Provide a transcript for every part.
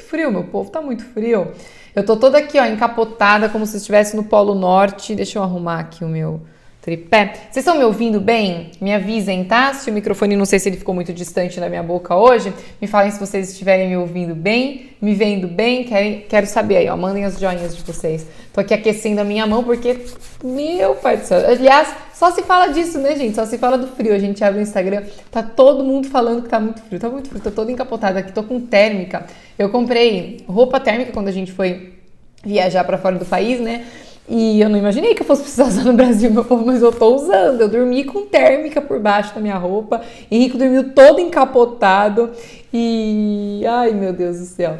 frio, meu povo, tá muito frio. Eu tô toda aqui, ó, encapotada, como se estivesse no Polo Norte. Deixa eu arrumar aqui o meu tripé. Vocês estão me ouvindo bem? Me avisem, tá? Se o microfone, não sei se ele ficou muito distante da minha boca hoje, me falem se vocês estiverem me ouvindo bem, me vendo bem, quero saber aí, ó, mandem as joinhas de vocês. Tô aqui aquecendo a minha mão porque, meu pai do céu, aliás, só se fala disso, né, gente? Só se fala do frio. A gente abre o Instagram, tá todo mundo falando que tá muito frio, tô toda encapotada aqui, tô com térmica. Eu comprei roupa térmica quando a gente foi viajar pra fora do país, né? E eu não imaginei que eu fosse precisar usar no Brasil, meu povo, mas eu tô usando. Eu dormi com térmica por baixo da minha roupa. Henrique dormiu todo encapotado. E... ai, meu Deus do céu.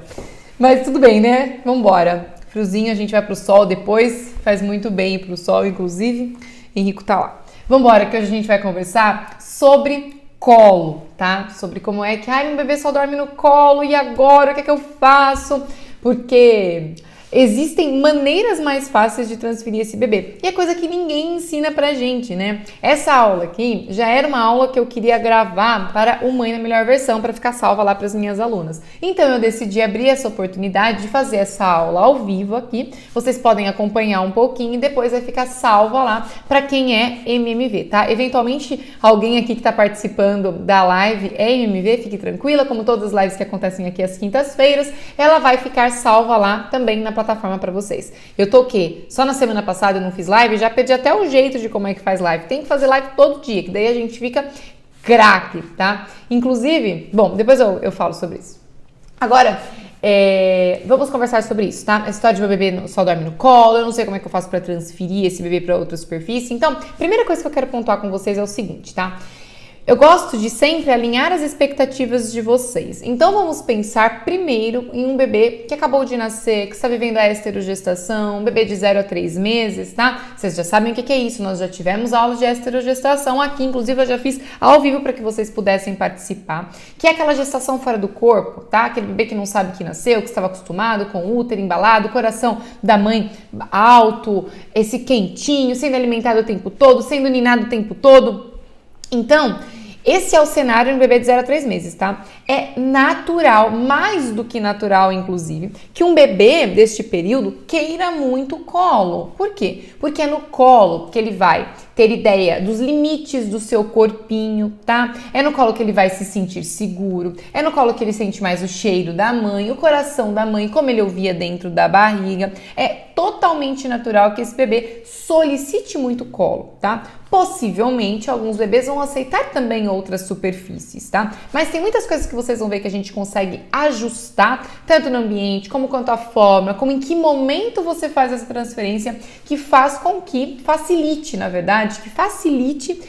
Mas tudo bem, né? Vambora. Friozinho, a gente vai pro sol depois. Faz muito bem ir pro sol, inclusive. Henrique tá lá. Vambora, que hoje a gente vai conversar sobre colo, tá? Sobre como é que, ai, meu bebê só dorme no colo. E agora? O que é que eu faço? Porque... existem maneiras mais fáceis de transferir esse bebê. E é coisa que ninguém ensina pra gente, né? Essa aula aqui já era uma aula que eu queria gravar para o Mãe na Melhor Versão, para ficar salva lá para as minhas alunas. Então eu decidi abrir essa oportunidade de fazer essa aula ao vivo aqui. Vocês podem acompanhar um pouquinho e depois vai ficar salva lá para quem é MMV, tá? Eventualmente alguém aqui que tá participando da live é MMV, fique tranquila, como todas as lives que acontecem aqui às quintas-feiras, ela vai ficar salva lá também na plataforma para vocês. Eu tô o quê? Só na semana passada eu não fiz live, já perdi até o jeito de como é que faz live. Tem que fazer live todo dia, que daí a gente fica craque, tá? Inclusive, bom, depois eu falo sobre isso. Agora, vamos conversar sobre isso, tá? A história de meu bebê só dorme no colo, eu não sei como é que eu faço para transferir esse bebê para outra superfície. Então, primeira coisa que eu quero pontuar com vocês é o seguinte, tá? Eu gosto de sempre alinhar as expectativas de vocês. Então vamos pensar primeiro em um bebê que acabou de nascer, que está vivendo a esterogestação, um bebê de 0 a 3 meses, tá? Vocês já sabem o que é isso, nós já tivemos aulas de esterogestação aqui, inclusive eu já fiz ao vivo para que vocês pudessem participar, que é aquela gestação fora do corpo, tá? Aquele bebê que não sabe que nasceu, que estava acostumado com o útero embalado, o coração da mãe alto, esse quentinho, sendo alimentado o tempo todo, sendo ninado o tempo todo. Então, esse é o cenário no bebê de 0 a 3 meses, tá? É natural, mais do que natural, inclusive, que um bebê deste período queira muito colo. Por quê? Porque é no colo que ele vai ter ideia dos limites do seu corpinho, tá? É no colo que ele vai se sentir seguro, é no colo que ele sente mais o cheiro da mãe, o coração da mãe, como ele ouvia dentro da barriga. É totalmente natural que esse bebê solicite muito colo, tá? Possivelmente, alguns bebês vão aceitar também outras superfícies, tá? Mas tem muitas coisas que vocês vão ver que a gente consegue ajustar, tanto no ambiente, como quanto à forma, como em que momento você faz essa transferência, que faz com que facilite, na verdade, que facilite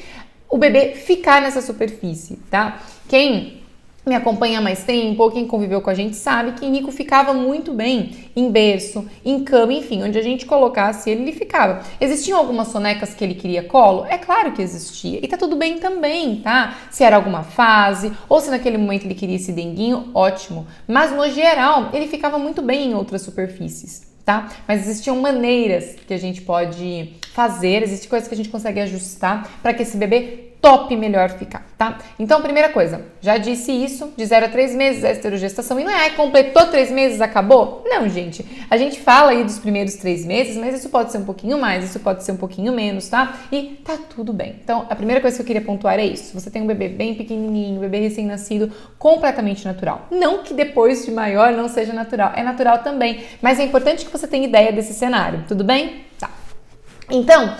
o bebê ficar nessa superfície, tá? Quem me acompanha há mais tempo, ou quem conviveu com a gente sabe que Nico ficava muito bem em berço, em cama, enfim, onde a gente colocasse ele ficava. Existiam algumas sonecas que ele queria colo? É claro que existia, e tá tudo bem também, tá? Se era alguma fase, ou se naquele momento ele queria esse denguinho, ótimo. Mas no geral, ele ficava muito bem em outras superfícies, tá? Mas existiam maneiras que a gente pode fazer, existem coisas que a gente consegue ajustar para que esse bebê top melhor ficar, tá? Então, primeira coisa, já disse isso, de 0 a 3 meses a esterogestação, e não é, completou 3 meses, acabou? Não, gente, a gente fala aí dos primeiros 3 meses, mas isso pode ser um pouquinho mais, isso pode ser um pouquinho menos, tá? E tá tudo bem. Então, a primeira coisa que eu queria pontuar é isso, você tem um bebê bem pequenininho, um bebê recém-nascido, completamente natural. Não que depois de maior não seja natural, é natural também, mas é importante que você tenha ideia desse cenário, tudo bem? Tá. Então,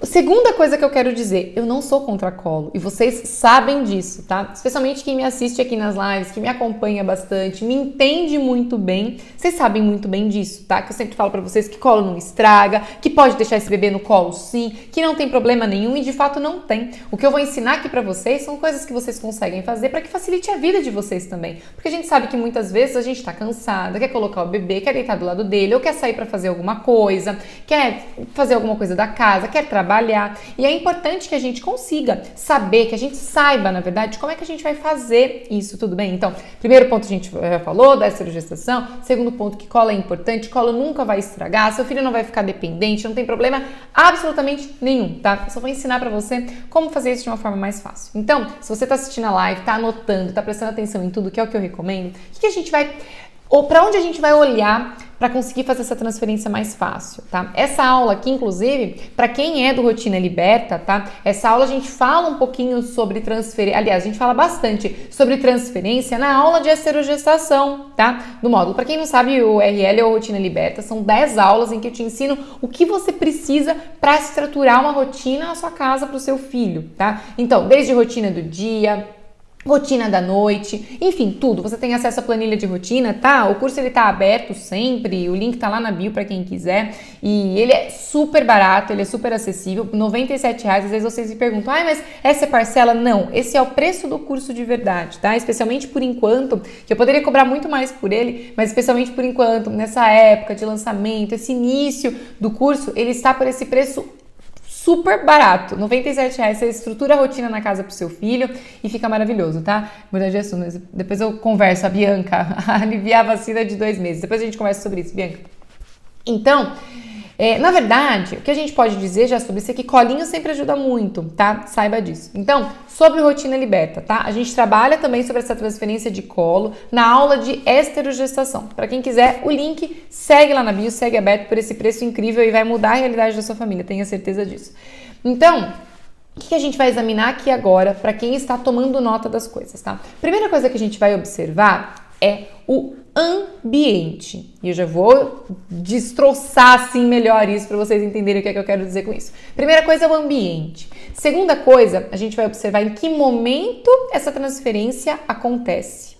a segunda coisa que eu quero dizer, eu não sou contra colo e vocês sabem disso, tá? Especialmente quem me assiste aqui nas lives, que me acompanha bastante, me entende muito bem, vocês sabem muito bem disso, tá? Que eu sempre falo pra vocês que colo não estraga, que pode deixar esse bebê no colo sim, que não tem problema nenhum e de fato não tem. O que eu vou ensinar aqui pra vocês são coisas que vocês conseguem fazer pra que facilite a vida de vocês também. Porque a gente sabe que muitas vezes a gente tá cansada, quer colocar o bebê, quer deitar do lado dele, ou quer sair pra fazer alguma coisa, quer fazer alguma coisa da casa, quer trabalhar. E é importante que a gente consiga saber, que a gente saiba, na verdade, como é que a gente vai fazer isso, tudo bem? Então, primeiro ponto a gente já falou da esterogestação, segundo ponto que colo é importante, colo nunca vai estragar, seu filho não vai ficar dependente, não tem problema absolutamente nenhum, tá? Eu só vou ensinar pra você como fazer isso de uma forma mais fácil. Então, se você tá assistindo a live, tá anotando, tá prestando atenção em tudo, que é o que eu recomendo, o que a gente vai ou para onde a gente vai olhar para conseguir fazer essa transferência mais fácil, tá? Essa aula aqui, inclusive, para quem é do Rotina Liberta, tá? Essa aula a gente fala um pouquinho sobre transferência, aliás, a gente fala bastante sobre transferência na aula de esterogestação, tá? No módulo. Para quem não sabe, o RL é o Rotina Liberta, são 10 aulas em que eu te ensino o que você precisa para estruturar uma rotina na sua casa para o seu filho, tá? Então, desde rotina do dia, rotina da noite, enfim, tudo. Você tem acesso à planilha de rotina, tá? O curso ele tá aberto sempre, o link tá lá na bio para quem quiser. E ele é super barato, ele é super acessível, R$97. Às vezes vocês me perguntam, mas essa é parcela? Não, esse é o preço do curso de verdade, tá? Especialmente por enquanto, que eu poderia cobrar muito mais por ele, mas especialmente por enquanto, nessa época de lançamento, esse início do curso, ele está por esse preço super barato, R$97, você estrutura a rotina na casa pro seu filho e fica maravilhoso, tá? Mudar de assunto, depois eu converso, a Bianca, aliviar a vacina de 2 meses, depois a gente conversa sobre isso, Bianca. Então, na verdade, o que a gente pode dizer já sobre isso é que colinho sempre ajuda muito, tá? Saiba disso. Então, sobre rotina liberta, tá? A gente trabalha também sobre essa transferência de colo na aula de esterogestação. Para quem quiser, o link segue lá na bio, segue aberto por esse preço incrível e vai mudar a realidade da sua família, tenha certeza disso. Então, o que a gente vai examinar aqui agora para quem está tomando nota das coisas, tá? Primeira coisa que a gente vai observar é o ambiente. E eu já vou destroçar assim melhor isso para vocês entenderem o que é que eu quero dizer com isso. Primeira coisa é o ambiente. Segunda coisa, a gente vai observar em que momento essa transferência acontece.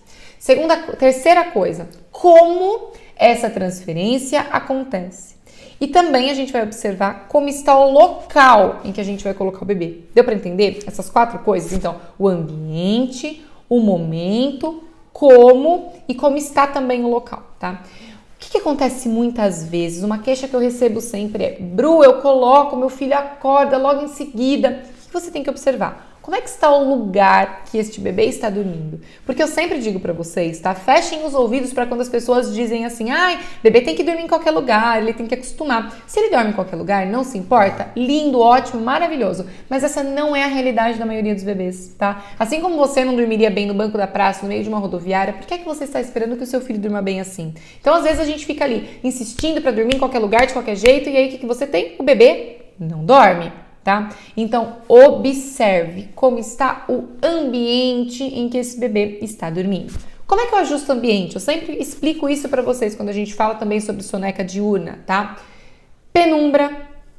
Terceira coisa, como essa transferência acontece. E também a gente vai observar como está o local em que a gente vai colocar o bebê. Deu para entender essas 4 coisas? Então, o ambiente, o momento, como e como está também o local, tá? O que acontece muitas vezes? Uma queixa que eu recebo sempre é: Bru, eu coloco, meu filho acorda logo em seguida. O que você tem que observar? Como é que está o lugar que este bebê está dormindo? Porque eu sempre digo para vocês, tá? Fechem os ouvidos para quando as pessoas dizem assim: bebê tem que dormir em qualquer lugar, ele tem que acostumar. Se ele dorme em qualquer lugar, não se importa, lindo, ótimo, maravilhoso. Mas essa não é a realidade da maioria dos bebês, tá? Assim como você não dormiria bem no banco da praça, no meio de uma rodoviária, por que é que você está esperando que o seu filho durma bem assim? Então, às vezes, a gente fica ali insistindo para dormir em qualquer lugar, de qualquer jeito, e aí o que você tem? O bebê não dorme. Tá? Então, observe como está o ambiente em que esse bebê está dormindo. Como é que eu ajusto o ambiente? Eu sempre explico isso para vocês quando a gente fala também sobre soneca diurna, tá? Penumbra,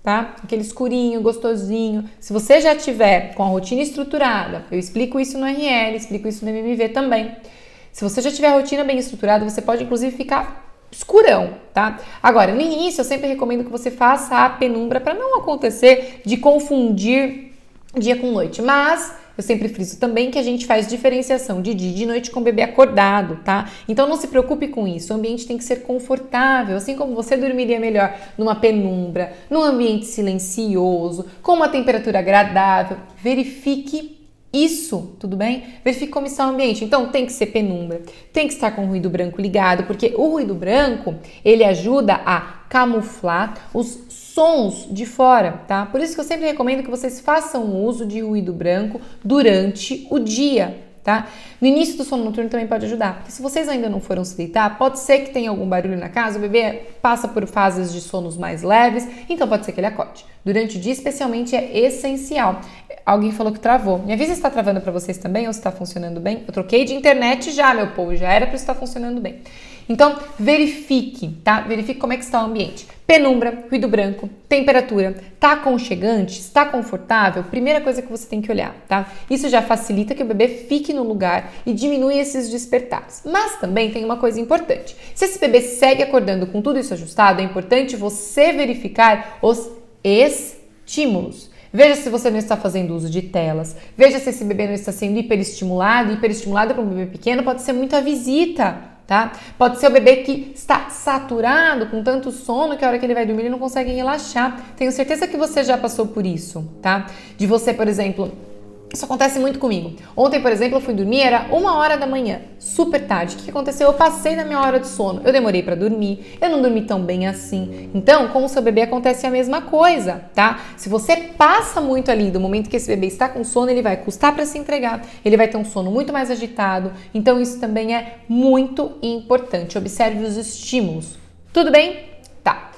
tá? Aquele escurinho, gostosinho. Se você já tiver com a rotina estruturada, eu explico isso no RL, explico isso no MMV também. Se você já tiver a rotina bem estruturada, você pode inclusive ficar escurão, tá? Agora, no início, eu sempre recomendo que você faça a penumbra para não acontecer de confundir dia com noite. Mas eu sempre friso também que a gente faz diferenciação de dia e de noite com o bebê acordado, tá? Então não se preocupe com isso. O ambiente tem que ser confortável, assim como você dormiria melhor numa penumbra, num ambiente silencioso, com uma temperatura agradável. Verifique isso, tudo bem? Verifique como está o ambiente. Então, tem que ser penumbra, tem que estar com o ruído branco ligado, porque o ruído branco, ele ajuda a camuflar os sons de fora, tá? Por isso que eu sempre recomendo que vocês façam uso de ruído branco durante o dia, tá? No início do sono noturno também pode ajudar, porque se vocês ainda não foram se deitar, pode ser que tenha algum barulho na casa, o bebê passa por fases de sonos mais leves, então pode ser que ele acorde. Durante o dia, especialmente, é essencial. Alguém falou que travou. Me avisa se está travando para vocês também ou se está funcionando bem. Eu troquei de internet já, meu povo, já era para estar funcionando bem. Então, verifique, tá? Verifique como é que está o ambiente. Penumbra, ruído branco, temperatura, tá aconchegante, está confortável? Primeira coisa que você tem que olhar, tá? Isso já facilita que o bebê fique no lugar e diminui esses despertares. Mas também tem uma coisa importante. Se esse bebê segue acordando com tudo isso ajustado, é importante você verificar os estímulos. Veja se você não está fazendo uso de telas. Veja se esse bebê não está sendo hiperestimulado. Hiperestimulado para um bebê pequeno pode ser muito a visita, tá? Pode ser o bebê que está saturado com tanto sono que a hora que ele vai dormir ele não consegue relaxar. Tenho certeza que você já passou por isso, tá? De você, por exemplo, Isso acontece muito comigo. Ontem, por exemplo, eu fui dormir, era 1h da manhã, super tarde. O que aconteceu? Eu passei da minha hora de sono, eu demorei pra dormir, eu não dormi tão bem assim. Então, com o seu bebê acontece a mesma coisa, tá? Se você passa muito ali do momento que esse bebê está com sono, ele vai custar pra se entregar, ele vai ter um sono muito mais agitado. Então, isso também é muito importante. Observe os estímulos. Tudo bem? Tá.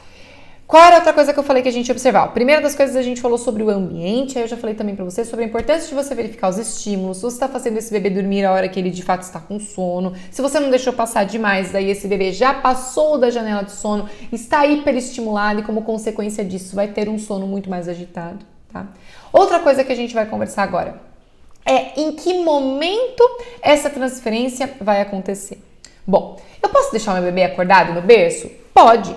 Qual era a outra coisa que eu falei que a gente ia observar? A primeira das coisas a gente falou sobre o ambiente, aí eu já falei também pra você sobre a importância de você verificar os estímulos, se você tá fazendo esse bebê dormir a hora que ele de fato está com sono, se você não deixou passar demais, daí esse bebê já passou da janela de sono, está hiperestimulado e como consequência disso vai ter um sono muito mais agitado, tá? Outra coisa que a gente vai conversar agora é em que momento essa transferência vai acontecer. Bom, eu posso deixar meu bebê acordado no berço? Pode.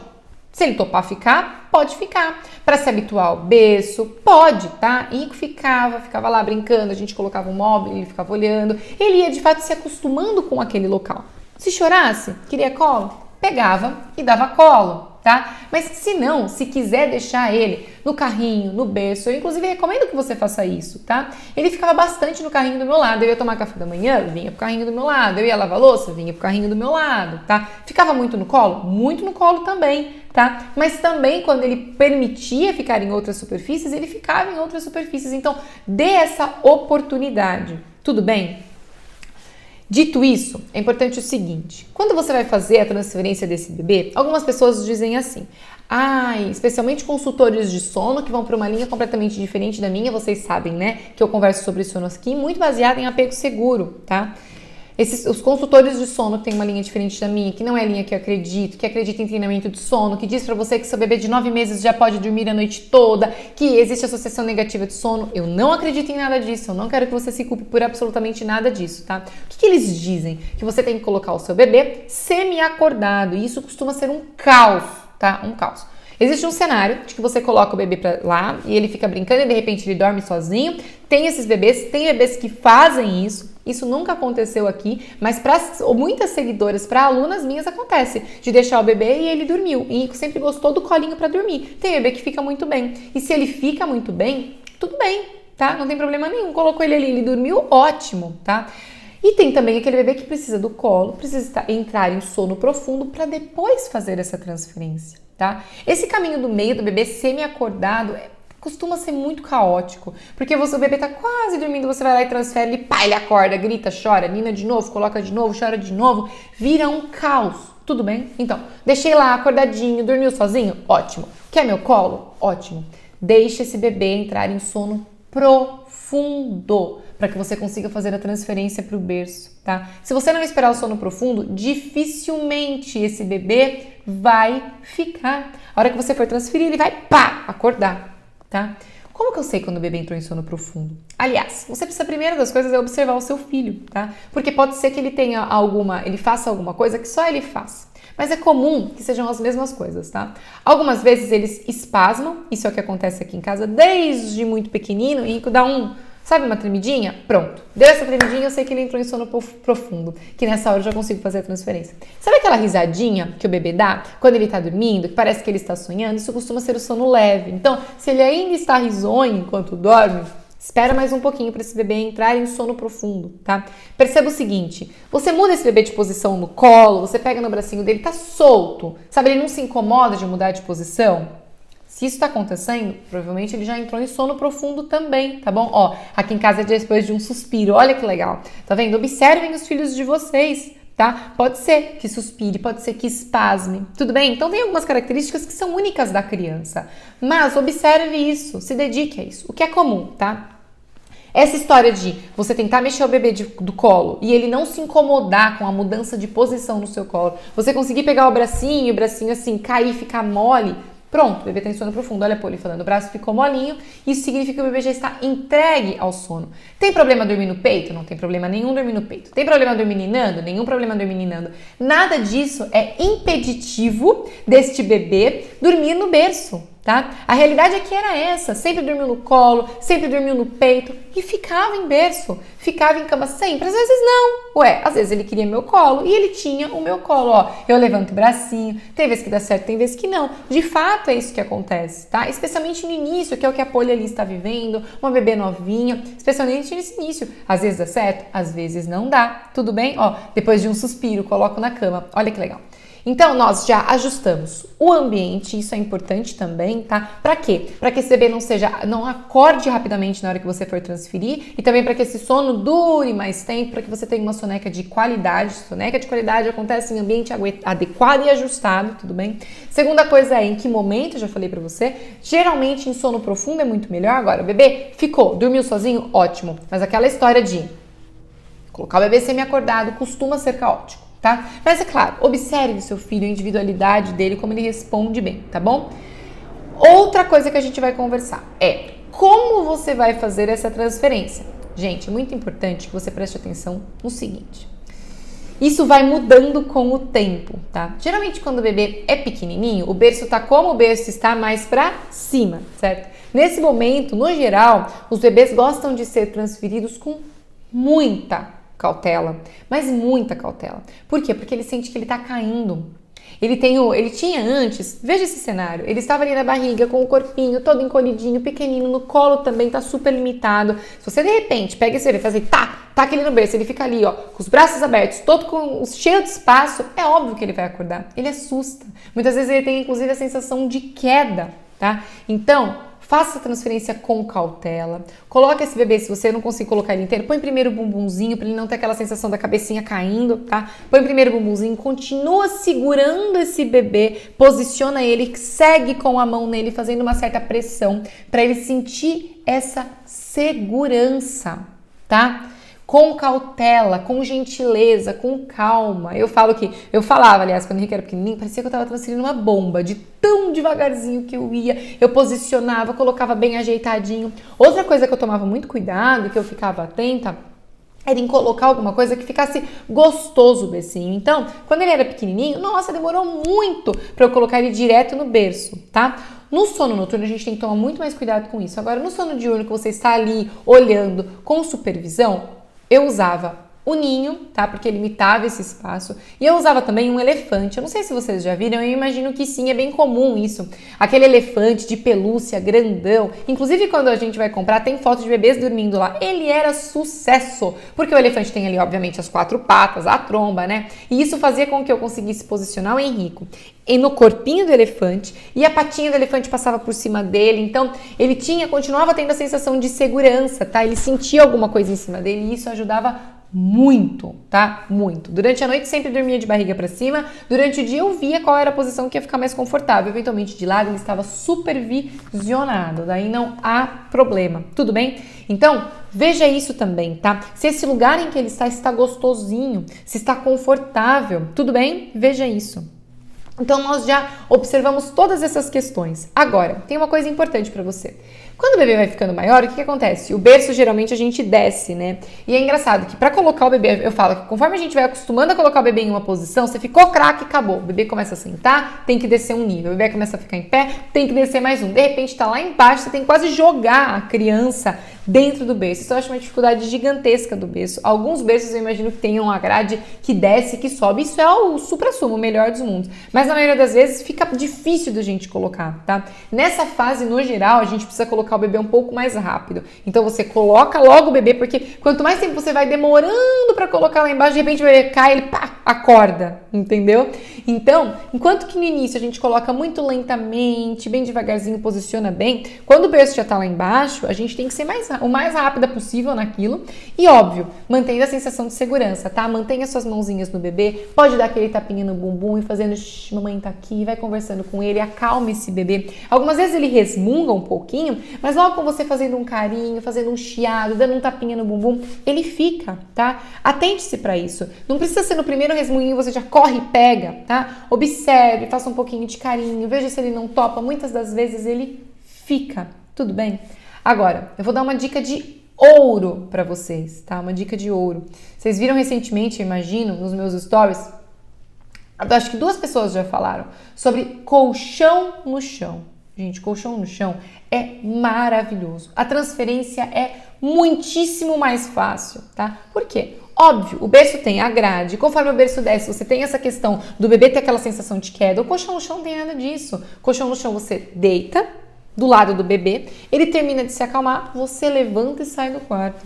Se ele topar ficar, pode ficar. Para se habituar ao berço, pode, tá? Henrico ficava lá brincando, a gente colocava um móvel, ele ficava olhando. Ele ia, de fato, se acostumando com aquele local. Se chorasse, queria colo, pegava e dava colo, tá? Mas se não, se quiser deixar ele no carrinho, no berço, eu inclusive recomendo que você faça isso, tá? Ele ficava bastante no carrinho do meu lado, eu ia tomar café da manhã, vinha pro carrinho do meu lado, eu ia lavar louça, vinha pro carrinho do meu lado, tá? Ficava muito no colo também, tá? Mas também quando ele permitia ficar em outras superfícies, ele ficava em outras superfícies, então dê essa oportunidade, tudo bem? Dito isso, é importante o seguinte, quando você vai fazer a transferência desse bebê, algumas pessoas dizem assim, especialmente consultores de sono que vão para uma linha completamente diferente da minha, vocês sabem, né, que eu converso sobre sono aqui, muito baseado em apego seguro, tá? Os consultores de sono que tem uma linha diferente da minha, que não é a linha que eu acredito, que acredita em treinamento de sono, que diz pra você que seu bebê de 9 meses já pode dormir a noite toda, que existe associação negativa de sono, eu não acredito em nada disso, eu não quero que você se culpe por absolutamente nada disso, tá? O que eles dizem? Que você tem que colocar o seu bebê semi-acordado, e isso costuma ser um caos, tá? Um caos. Existe um cenário de que você coloca o bebê pra lá e ele fica brincando e de repente ele dorme sozinho. Tem esses bebês, tem bebês que fazem isso. Isso nunca aconteceu aqui, mas para muitas seguidoras, para alunas minhas acontece de deixar o bebê e ele dormiu. E sempre gostou do colinho para dormir. Tem bebê que fica muito bem. E se ele fica muito bem, tudo bem, tá? Não tem problema nenhum. Colocou ele ali, ele dormiu, ótimo, tá? E tem também aquele bebê que precisa do colo, precisa entrar em sono profundo para depois fazer essa transferência. Tá? Esse caminho do meio do bebê semi-acordado costuma ser muito caótico, porque o bebê tá quase dormindo, você vai lá e transfere, ele acorda, grita, chora, nina de novo, coloca de novo, chora de novo, vira um caos, tudo bem? Então, deixei lá acordadinho, dormiu sozinho? Ótimo. Quer meu colo? Ótimo. Deixe esse bebê entrar em sono profundo, para que você consiga fazer a transferência para o berço, tá? Se você não esperar o sono profundo, dificilmente esse bebê vai ficar. A hora que você for transferir, ele vai, acordar, tá? Como que eu sei quando o bebê entrou em sono profundo? Aliás, você precisa, a primeira das coisas é observar o seu filho, tá? Porque pode ser que ele tenha ele faça alguma coisa que só ele faz. Mas é comum que sejam as mesmas coisas, tá? Algumas vezes eles espasmam, isso é o que acontece aqui em casa desde muito pequenino, e dá sabe uma tremidinha? Pronto. Deu essa tremidinha, eu sei que ele entrou em sono profundo, que nessa hora eu já consigo fazer a transferência. Sabe aquela risadinha que o bebê dá quando ele tá dormindo, que parece que ele está sonhando? Isso costuma ser o sono leve. Então, se ele ainda está risonho enquanto dorme, espera mais um pouquinho para esse bebê entrar em sono profundo, tá? Perceba o seguinte, você muda esse bebê de posição no colo, você pega no bracinho dele, tá solto, sabe? Ele não se incomoda de mudar de posição. Se isso está acontecendo, provavelmente ele já entrou em sono profundo também, tá bom? Ó, aqui em casa é depois de um suspiro, olha que legal, tá vendo? Observem os filhos de vocês, tá? Pode ser que suspire, pode ser que espasme, tudo bem? Então tem algumas características que são únicas da criança, mas observe isso, se dedique a isso, o que é comum, tá? Essa história de você tentar mexer o bebê do colo e ele não se incomodar com a mudança de posição no seu colo, você conseguir pegar o bracinho assim, cair, ficar mole, pronto, o bebê está em sono profundo. Olha a Poli falando, o braço ficou molinho, isso significa que o bebê já está entregue ao sono. Tem problema dormir no peito? Não tem problema nenhum dormir no peito. Tem problema dormir ninando? Nenhum problema dormir ninando. Nada disso é impeditivo deste bebê dormir no berço, tá? tá? A realidade é que era essa, sempre dormiu no colo, sempre dormiu no peito e ficava em berço, ficava em cama sempre, às vezes não. Ué, às vezes ele queria meu colo e ele tinha o meu colo, ó, eu levanto o bracinho, tem vezes que dá certo, tem vezes que não. De fato é isso que acontece, tá? Especialmente no início, que é o que a Polly ali está vivendo, uma bebê novinha, especialmente nesse início. Às vezes dá certo, às vezes não dá, tudo bem? Ó, depois de um suspiro, coloco na cama, olha que legal. Então, nós já ajustamos o ambiente, isso é importante também, tá? Para quê? Para que esse bebê não acorde rapidamente na hora que você for transferir e também para que esse sono dure mais tempo, para que você tenha uma soneca de qualidade. Soneca de qualidade acontece em ambiente adequado e ajustado, tudo bem? Segunda coisa é em que momento, eu já falei para você, geralmente em sono profundo é muito melhor. Agora, o bebê ficou, dormiu sozinho, ótimo, mas aquela história de colocar o bebê semi-acordado costuma ser caótico. Tá? Mas é claro, observe o seu filho, a individualidade dele, como ele responde bem, tá bom? Outra coisa que a gente vai conversar é como você vai fazer essa transferência. Gente, é muito importante que você preste atenção no seguinte. Isso vai mudando com o tempo, tá? Geralmente quando o bebê é pequenininho, o berço tá como o berço está mais pra cima, certo? Nesse momento, no geral, os bebês gostam de ser transferidos com muita cautela, mas muita cautela. Por quê? Porque ele sente que ele tá caindo. Ele tinha antes, veja esse cenário, ele estava ali na barriga com o corpinho todo encolhidinho, pequenino, no colo também tá super limitado. Se você de repente pega esse bebê e faz assim, tá aquele no berço, ele fica ali, ó, com os braços abertos, cheio de espaço, é óbvio que ele vai acordar. Ele assusta. Muitas vezes ele tem inclusive a sensação de queda, tá? Então, faça a transferência com cautela. Coloque esse bebê, se você não conseguir colocar ele inteiro, põe primeiro o bumbumzinho para ele não ter aquela sensação da cabecinha caindo, tá? Põe primeiro o bumbumzinho, continua segurando esse bebê, posiciona ele, segue com a mão nele, fazendo uma certa pressão para ele sentir essa segurança, tá? Com cautela, com gentileza, com calma. Eu falava, aliás, quando o Henrique era pequenininho, parecia que eu tava transferindo uma bomba, de tão devagarzinho que eu ia, eu posicionava, colocava bem ajeitadinho. Outra coisa que eu tomava muito cuidado, que eu ficava atenta, era em colocar alguma coisa que ficasse gostoso o becinho. Então, quando ele era pequenininho, nossa, demorou muito para eu colocar ele direto no berço, tá? No sono noturno, a gente tem que tomar muito mais cuidado com isso. Agora, no sono diurno, que você está ali olhando com supervisão, eu usava o ninho, tá? Porque limitava esse espaço. E eu usava também um elefante. Eu não sei se vocês já viram, eu imagino que sim, é bem comum isso. Aquele elefante de pelúcia, grandão. Inclusive, quando a gente vai comprar, tem foto de bebês dormindo lá. Ele era sucesso, porque o elefante tem ali, obviamente, as 4 patas, a tromba, né? E isso fazia com que eu conseguisse posicionar o Henrico no corpinho do elefante e a patinha do elefante passava por cima dele. Então, ele continuava tendo a sensação de segurança, tá? Ele sentia alguma coisa em cima dele e isso ajudava muito, tá? Muito. Durante a noite sempre dormia de barriga para cima. Durante o dia eu via qual era a posição que ia ficar mais confortável. Eventualmente de lado ele estava supervisionado. Daí não há problema. Tudo bem? Então, veja isso também, tá? Se esse lugar em que ele está gostosinho, se está confortável, tudo bem? Veja isso. Então, nós já observamos todas essas questões. Agora, tem uma coisa importante para você. Quando o bebê vai ficando maior, o que acontece? O berço, geralmente, a gente desce, né? E é engraçado que para colocar o bebê, eu falo que conforme a gente vai acostumando a colocar o bebê em uma posição, você ficou craque, acabou. O bebê começa a sentar, tem que descer um nível. O bebê começa a ficar em pé, tem que descer mais um. De repente, tá lá embaixo, você tem que quase jogar a criança dentro do berço. Isso eu acho uma dificuldade gigantesca do berço. Alguns berços eu imagino que tenham uma grade que desce e que sobe. Isso é o supra-sumo, o melhor dos mundos. Mas na maioria das vezes fica difícil da gente colocar, tá? Nessa fase, no geral, a gente precisa colocar o bebê um pouco mais rápido. Então você coloca logo o bebê, porque quanto mais tempo você vai demorando para colocar lá embaixo, de repente o bebê cai, ele pá, acorda, entendeu? Então, enquanto que no início a gente coloca muito lentamente, bem devagarzinho, posiciona bem, quando o berço já tá lá embaixo, a gente tem que ser o mais rápida possível naquilo e, óbvio, mantendo a sensação de segurança, tá? Mantenha suas mãozinhas no bebê, pode dar aquele tapinha no bumbum e fazendo, mamãe tá aqui, vai conversando com ele, acalme esse bebê. Algumas vezes ele resmunga um pouquinho, mas logo com você fazendo um carinho, fazendo um chiado, dando um tapinha no bumbum, ele fica, tá? Atente-se pra isso. Não precisa ser no primeiro resmunguinho, você já corre e pega, tá? Observe, faça um pouquinho de carinho, veja se ele não topa. Muitas das vezes ele fica, tudo bem? Agora, eu vou dar uma dica de ouro pra vocês, tá? Uma dica de ouro. Vocês viram recentemente, eu imagino, nos meus stories, acho que 2 pessoas já falaram sobre colchão no chão. Gente, colchão no chão é maravilhoso. A transferência é muitíssimo mais fácil, tá? Por quê? Óbvio, o berço tem a grade, conforme o berço desce, você tem essa questão do bebê ter aquela sensação de queda. O colchão no chão não tem nada disso. O colchão no chão você deita do lado do bebê, ele termina de se acalmar, você levanta e sai do quarto.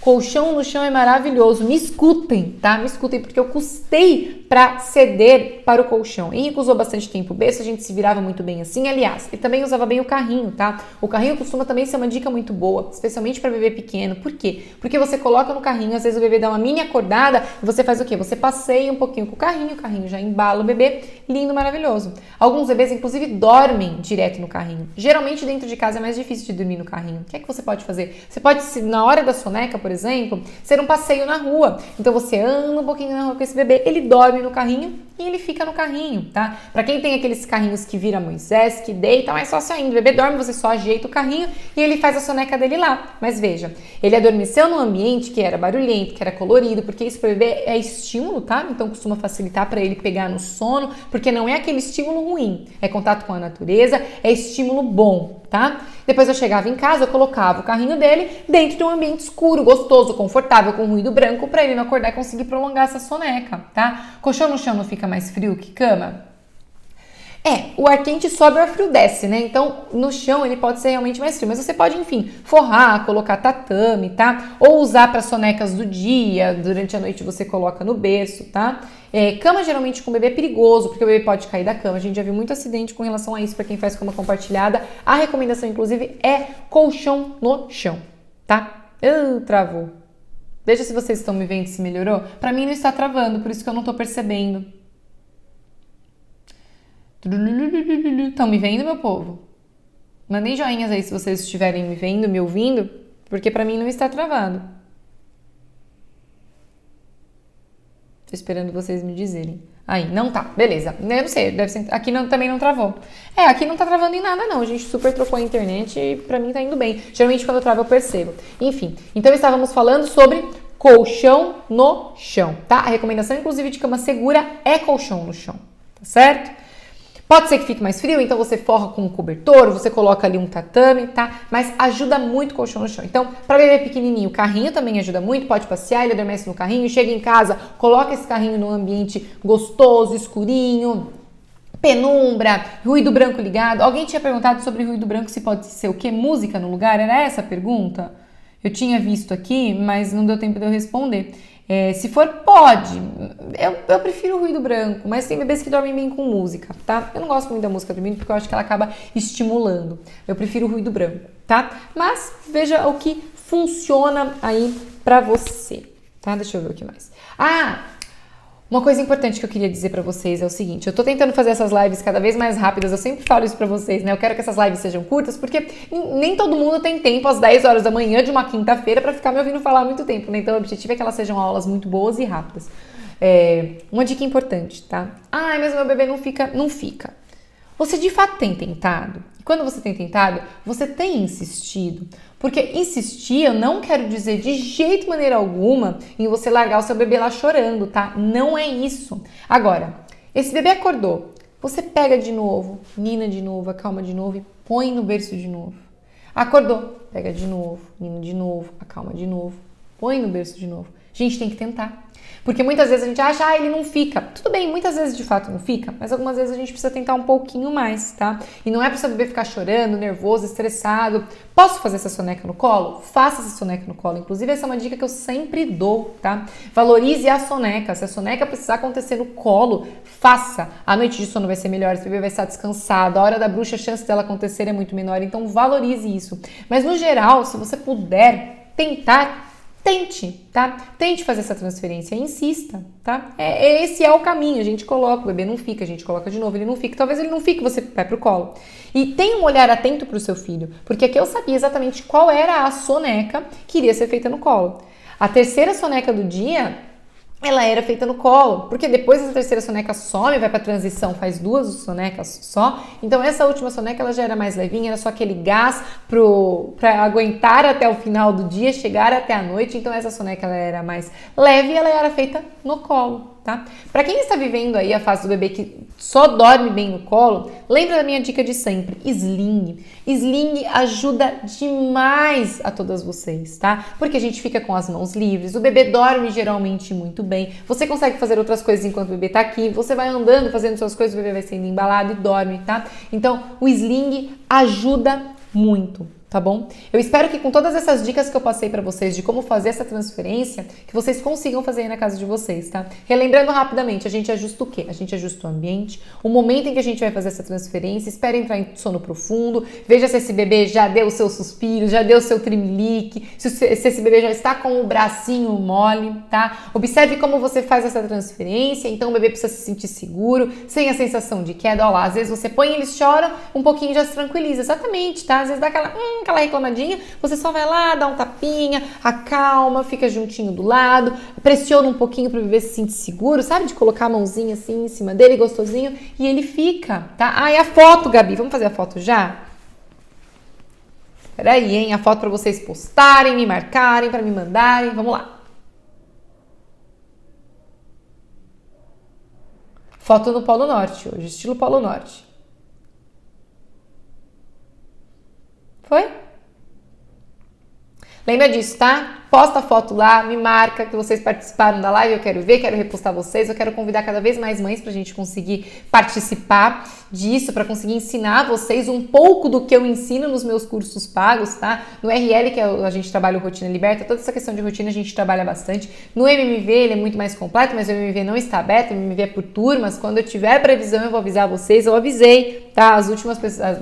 Colchão no chão é maravilhoso. Me escutem, tá? Me escutem, porque eu custei pra ceder para o colchão. Henrique usou bastante tempo o berço, a gente se virava muito bem assim. Aliás, ele também usava bem o carrinho, tá? O carrinho costuma também ser uma dica muito boa, especialmente para bebê pequeno. Por quê? Porque você coloca no carrinho, às vezes o bebê dá uma mini acordada e você faz o quê? Você passeia um pouquinho com o carrinho já embala o bebê. Lindo, maravilhoso. Alguns bebês, inclusive, dormem direto no carrinho. Geralmente, dentro de casa é mais difícil de dormir no carrinho. O que é que você pode fazer? Você pode, na hora da soneca, por exemplo, ser um passeio na rua. Então você anda um pouquinho na rua com esse bebê, ele dorme no carrinho e ele fica no carrinho, tá? Pra quem tem aqueles carrinhos que vira Moisés, que deita, mais fácil ainda. O bebê dorme, você só ajeita o carrinho e ele faz a soneca dele lá. Mas veja, ele adormeceu num ambiente que era barulhento, que era colorido, porque isso pro bebê é estímulo, tá? Então costuma facilitar para ele pegar no sono, porque não é aquele estímulo ruim, é contato com a natureza, é estímulo bom, tá? Depois eu chegava em casa, eu colocava o carrinho dele dentro de um ambiente escuro, gostoso, confortável, com ruído branco, para ele não acordar e conseguir prolongar essa soneca, tá? Colchão no chão não fica mais frio que cama? O ar quente sobe e o ar frio desce, né? Então, no chão ele pode ser realmente mais frio. Mas você pode, enfim, forrar, colocar tatame, tá? Ou usar para sonecas do dia, durante a noite você coloca no berço, tá? Cama geralmente com bebê é perigoso, porque o bebê pode cair da cama. A gente já viu muito acidente com relação a isso, para quem faz cama compartilhada. A recomendação, inclusive, é colchão no chão, tá? Travou. Veja se vocês estão me vendo se melhorou. Para mim não está travando, por isso que eu não tô percebendo. Estão me vendo, meu povo? Mandem joinhas aí se vocês estiverem me vendo, me ouvindo, porque pra mim não está travado. Tô esperando vocês me dizerem. Aí, não tá, beleza. Eu não sei, deve ser, aqui não, também não travou. Aqui não tá travando em nada não, a gente super trocou a internet e pra mim tá indo bem. Geralmente quando eu travo eu percebo. Enfim, então estávamos falando sobre colchão no chão, tá? A recomendação, inclusive, de cama segura é colchão no chão, tá certo? Pode ser que fique mais frio, então você forra com um cobertor, você coloca ali um tatame, tá? Mas ajuda muito o colchão no chão. Então, para bebê pequenininho, o carrinho também ajuda muito, pode passear, ele adormece no carrinho, chega em casa, coloca esse carrinho num ambiente gostoso, escurinho, penumbra, ruído branco ligado. Alguém tinha perguntado sobre ruído branco, se pode ser o quê? Música no lugar? Era essa a pergunta? Eu tinha visto aqui, mas não deu tempo de eu responder. Se for, pode. Eu prefiro o ruído branco, mas tem bebês que dormem bem com música, tá? Eu não gosto muito da música dormindo porque eu acho que ela acaba estimulando. Eu prefiro o ruído branco, tá? Mas veja o que funciona aí pra você, tá? Deixa eu ver o que mais. Uma coisa importante que eu queria dizer pra vocês é o seguinte, eu tô tentando fazer essas lives cada vez mais rápidas, eu sempre falo isso pra vocês, né? Eu quero que essas lives sejam curtas, porque nem todo mundo tem tempo às 10 horas da manhã de uma quinta-feira pra ficar me ouvindo falar muito tempo, né? Então o objetivo é que elas sejam aulas muito boas e rápidas. Uma dica importante, tá? Mas meu bebê não fica. Não fica. Você de fato tem tentado? E quando você tem tentado, você tem insistido? Porque insistir, eu não quero dizer de jeito maneira alguma em você largar o seu bebê lá chorando, tá? Não é isso. Agora, esse bebê acordou, você pega de novo, nina de novo, acalma de novo e põe no berço de novo. Acordou, pega de novo, nina de novo, acalma de novo, põe no berço de novo. Gente, tem que tentar. Porque muitas vezes a gente acha, ele não fica. Tudo bem, muitas vezes de fato não fica, mas algumas vezes a gente precisa tentar um pouquinho mais, tá? E não é para o seu bebê ficar chorando, nervoso, estressado. Posso fazer essa soneca no colo? Faça essa soneca no colo. Inclusive, essa é uma dica que eu sempre dou, tá? Valorize a soneca. Se a soneca precisar acontecer no colo, faça. A noite de sono vai ser melhor, esse bebê vai estar descansado. A hora da bruxa, a chance dela acontecer é muito menor. Então, valorize isso. Mas, no geral, se você puder tentar, tente, tá? Tente fazer essa transferência, insista, tá? Esse é o caminho, a gente coloca, o bebê não fica, a gente coloca de novo, ele não fica, talvez ele não fique, você vai pro colo. E tenha um olhar atento pro seu filho, porque aqui eu sabia exatamente qual era a soneca que iria ser feita no colo. A terceira soneca do dia, ela era feita no colo, porque depois essa terceira soneca some, vai para transição, faz 2 sonecas só. Então essa última soneca ela já era mais levinha, era só aquele gás para aguentar até o final do dia, chegar até a noite. Então essa soneca ela era mais leve e ela era feita no colo, tá? Para quem está vivendo aí a fase do bebê que só dorme bem no colo, lembra da minha dica de sempre, sling. Sling ajuda demais a todas vocês, tá? Porque a gente fica com as mãos livres, o bebê dorme geralmente muito bem, você consegue fazer outras coisas enquanto o bebê tá aqui, você vai andando, fazendo suas coisas, o bebê vai sendo embalado e dorme, tá? Então, o sling ajuda muito. Tá bom? Eu espero que com todas essas dicas que eu passei pra vocês de como fazer essa transferência, que vocês consigam fazer aí na casa de vocês, tá? Relembrando rapidamente, a gente ajusta o quê? A gente ajusta o ambiente, o momento em que a gente vai fazer essa transferência, espera entrar em sono profundo, veja se esse bebê já deu o seu suspiro, já deu o seu trimelique, se esse bebê já está com o bracinho mole, tá? Observe como você faz essa transferência, então o bebê precisa se sentir seguro, sem a sensação de queda. Ó lá, às vezes você põe, eles choram, um pouquinho já se tranquiliza, exatamente, tá? Às vezes dá aquela reclamadinha, você só vai lá, dá um tapinha, acalma, fica juntinho do lado, pressiona um pouquinho para o bebê se sentir seguro, sabe? De colocar a mãozinha assim em cima dele, gostosinho, e ele fica, tá? Ah, e a foto, Gabi, vamos fazer a foto já? Peraí, hein? A foto para vocês postarem, me marcarem, para me mandarem, vamos lá. Foto no Polo Norte hoje, estilo Polo Norte. Foi? Lembra disso, tá? Posta a foto lá, me marca que vocês participaram da live, eu quero ver, quero repostar vocês, eu quero convidar cada vez mais mães pra gente conseguir participar disso, pra conseguir ensinar vocês um pouco do que eu ensino nos meus cursos pagos, tá? No RL, que a gente trabalha o Rotina Liberta, toda essa questão de rotina a gente trabalha bastante. No MMV ele é muito mais completo, mas o MMV não está aberto, o MMV é por turmas. Quando eu tiver previsão eu vou avisar vocês, eu avisei, tá?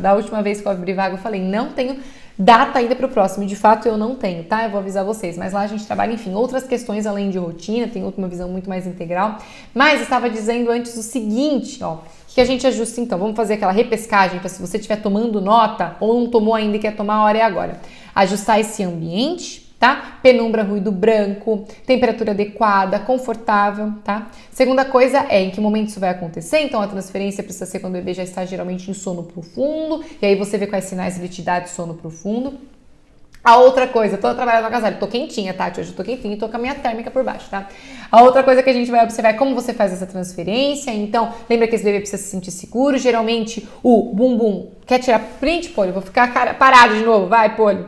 Da última vez que eu abri vaga eu falei, não tenho data ainda para o próximo, de fato eu não tenho, tá? Eu vou avisar vocês, mas lá a gente trabalha, enfim, outras questões além de rotina, tem uma visão muito mais integral, mas eu estava dizendo antes o seguinte, ó, que a gente ajusta então, vamos fazer aquela repescagem para se você estiver tomando nota ou não tomou ainda e quer tomar, a hora é agora. Ajustar esse ambiente, tá? Penumbra, ruído branco, temperatura adequada, confortável, tá? Segunda coisa é em que momento isso vai acontecer, então a transferência precisa ser quando o bebê já está geralmente em sono profundo, e aí você vê quais sinais ele te dá de sono profundo. A outra coisa, tô trabalhando no agasalho, tô quentinha, Tati, hoje eu tô quentinha e tô com a minha térmica por baixo, tá? A outra coisa que a gente vai observar é como você faz essa transferência, então lembra que esse bebê precisa se sentir seguro, geralmente o bumbum, quer tirar print, Polly? Vou ficar parado de novo, vai, Polly.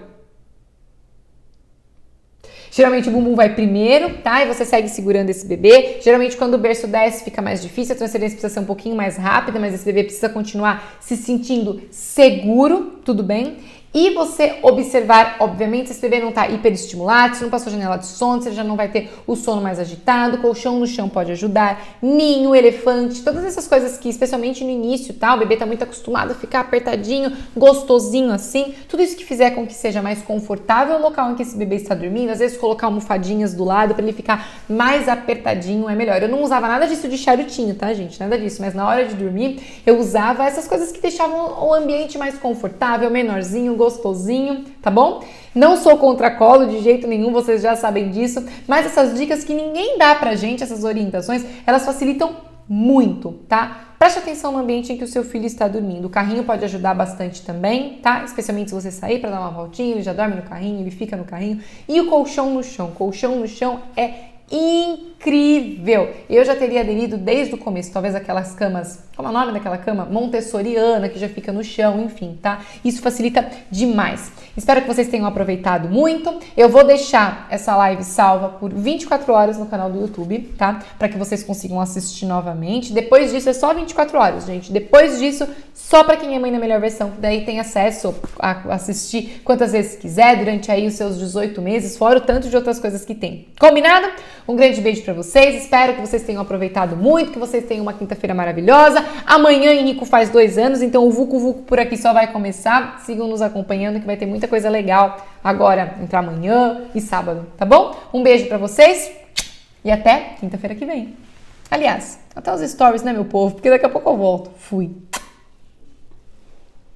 Geralmente o bumbum vai primeiro, tá? E você segue segurando esse bebê. Geralmente quando o berço desce fica mais difícil, a transferência precisa ser um pouquinho mais rápida, mas esse bebê precisa continuar se sentindo seguro, tudo bem? E você observar, obviamente, se esse bebê não tá hiperestimulado, se não passou janela de sono, se ele já não vai ter o sono mais agitado, colchão no chão pode ajudar, ninho, elefante, todas essas coisas que, especialmente no início, tá? O bebê tá muito acostumado a ficar apertadinho, gostosinho assim, tudo isso que fizer com que seja mais confortável o local em que esse bebê está dormindo, às vezes colocar almofadinhas do lado para ele ficar mais apertadinho é melhor. Eu não usava nada disso de charutinho, tá, gente? Nada disso, mas na hora de dormir eu usava essas coisas que deixavam o ambiente mais confortável, menorzinho, gostosinho, tá bom? Não sou contra colo de jeito nenhum, vocês já sabem disso, mas essas dicas que ninguém dá pra gente, essas orientações, elas facilitam muito, tá? Preste atenção no ambiente em que o seu filho está dormindo. O carrinho pode ajudar bastante também, tá? Especialmente se você sair para dar uma voltinha, ele já dorme no carrinho, ele fica no carrinho. E o colchão no chão. Colchão no chão é incrível! Eu já teria aderido desde o começo, talvez aquelas camas, como é o nome daquela cama? Montessoriana, que já fica no chão, enfim, tá? Isso facilita demais. Espero que vocês tenham aproveitado muito. Eu vou deixar essa live salva por 24 horas no canal do YouTube, tá? Para que vocês consigam assistir novamente. Depois disso é só 24 horas, gente. Depois disso, só para quem é mãe na melhor versão, que daí tem acesso a assistir quantas vezes quiser durante aí os seus 18 meses, fora o tanto de outras coisas que tem. Combinado? Um grande beijo pra vocês, espero que vocês tenham aproveitado muito, que vocês tenham uma quinta-feira maravilhosa. Amanhã Henrico faz 2 anos, então o Vucu Vucu por aqui só vai começar. Sigam nos acompanhando que vai ter muita coisa legal agora, entre amanhã e sábado, tá bom? Um beijo pra vocês e até quinta-feira que vem. Aliás, até os stories, né, meu povo? Porque daqui a pouco eu volto. Fui!